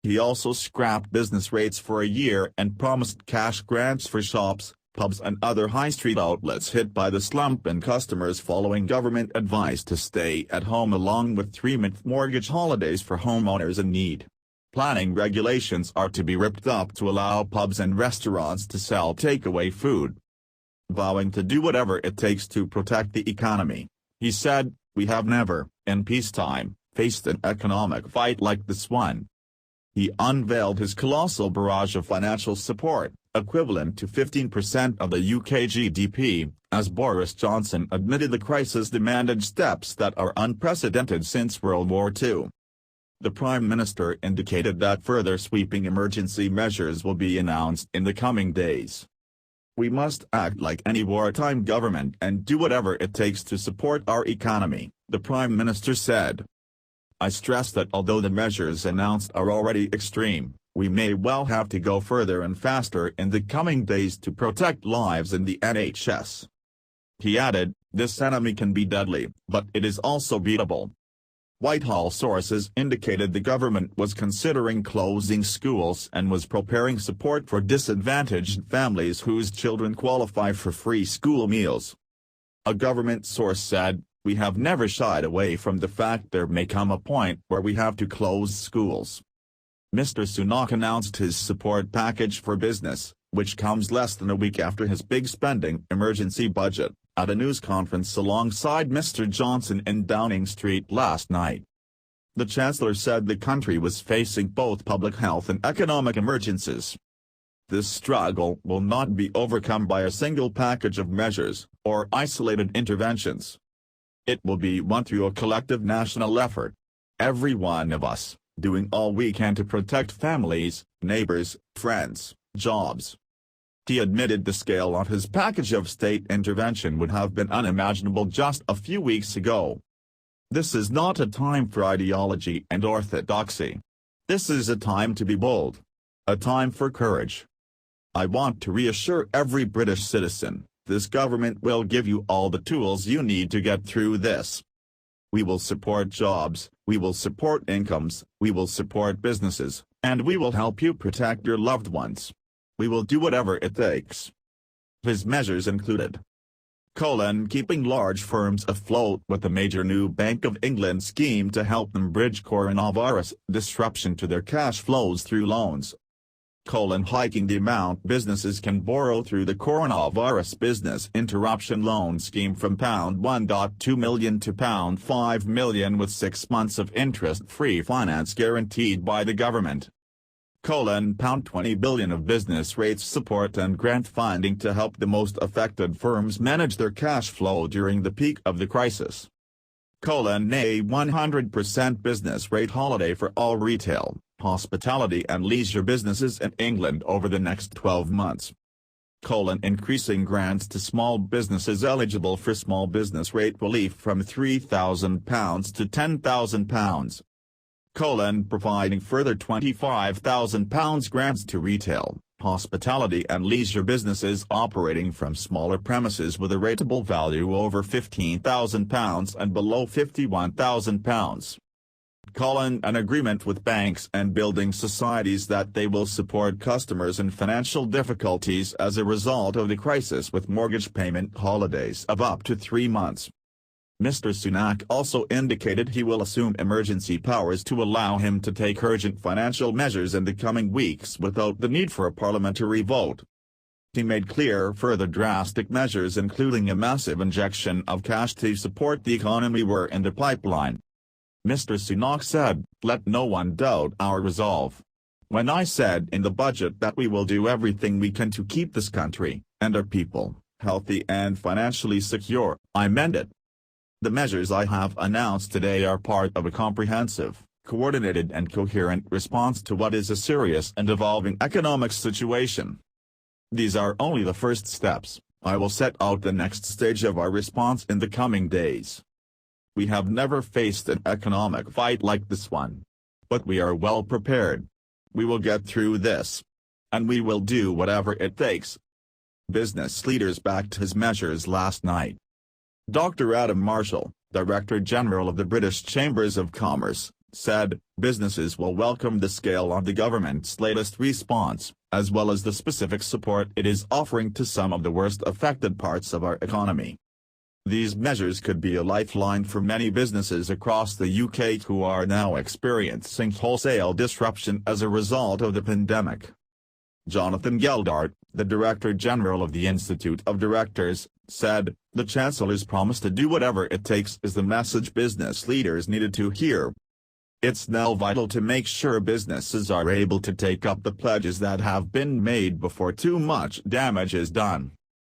He also scrapped business rates for a year and promised cash grants for shops, pubs and other high street outlets hit by the slump and customers following government advice to stay at home, along with 3-month mortgage holidays for homeowners in need. Planning regulations are to be ripped up to allow pubs and restaurants to sell takeaway food. Vowing to do whatever it takes to protect the economy, he said, "We have never, in peacetime, faced an economic fight like this one." He unveiled his colossal barrage of financial support, equivalent to 15% of the UK GDP, as Boris Johnson admitted the crisis demanded steps that are unprecedented since World War II. The Prime Minister indicated that further sweeping emergency measures will be announced in the coming days. "We must act like any wartime government and do whatever it takes to support our economy," the Prime Minister said. "I stress that although the measures announced are already extreme, we may well have to go further and faster in the coming days to protect lives in the NHS." He added, "This enemy can be deadly, but it is also beatable." Whitehall sources indicated the government was considering closing schools and was preparing support for disadvantaged families whose children qualify for free school meals. A government source said, "We have never shied away from the fact there may come a point where we have to close schools." Mr. Sunak announced his support package for business, which comes less than a week after his big spending emergency budget, at a news conference alongside Mr. Johnson in Downing Street last night. The Chancellor said the country was facing both public health and economic emergencies. This struggle will not be overcome by a single package of measures, or isolated interventions. It will be won through a collective national effort. Every one of us, doing all we can to protect families, neighbors, friends, jobs. He admitted the scale of his package of state intervention would have been unimaginable just a few weeks ago. "This is not a time for ideology and orthodoxy. This is a time to be bold. A time for courage. I want to reassure every British citizen, this government will give you all the tools you need to get through this. We will support jobs, we will support incomes, we will support businesses, and we will help you protect your loved ones. We will do whatever it takes." His measures included keeping large firms afloat with the major new Bank of England scheme to help them bridge coronavirus disruption to their cash flows through loans. Hiking the amount businesses can borrow through the coronavirus business interruption loan scheme from £1.2 million to £5 million with 6 months of interest-free finance guaranteed by the government. £20 billion of business rates support and grant funding to help the most affected firms manage their cash flow during the peak of the crisis. A 100% business rate holiday for all retail, hospitality and leisure businesses in England over the next 12 months. Increasing grants to small businesses eligible for small business rate relief from £3,000 to £10,000. Providing further £25,000 grants to retail, hospitality and leisure businesses operating from smaller premises with a rateable value over £15,000 and below £51,000. An agreement with banks and building societies that they will support customers in financial difficulties as a result of the crisis with mortgage payment holidays of up to 3 months. Mr. Sunak also indicated he will assume emergency powers to allow him to take urgent financial measures in the coming weeks without the need for a parliamentary vote. He made clear further drastic measures including a massive injection of cash to support the economy were in the pipeline. Mr. Sunak said, "Let no one doubt our resolve. When I said in the budget that we will do everything we can to keep this country, and our people, healthy and financially secure, I meant it. The measures I have announced today are part of a comprehensive, coordinated and coherent response to what is a serious and evolving economic situation. These are only the first steps. I will set out the next stage of our response in the coming days. We have never faced an economic fight like this one. But we are well prepared. We will get through this. And we will do whatever it takes." Business leaders backed his measures last night. Dr. Adam Marshall, Director General of the British Chambers of Commerce, said, businesses will welcome the scale of the government's latest response, as well as the specific support it is offering to some of the worst affected parts of our economy. These measures could be a lifeline for many businesses across the UK who are now experiencing wholesale disruption as a result of the pandemic. Jonathan Geldart, the Director General of the Institute of Directors, said, "The Chancellor's promise to do whatever it takes is the message business leaders needed to hear. It's now vital to make sure businesses are able to take up the pledges that have been made before too much damage is done."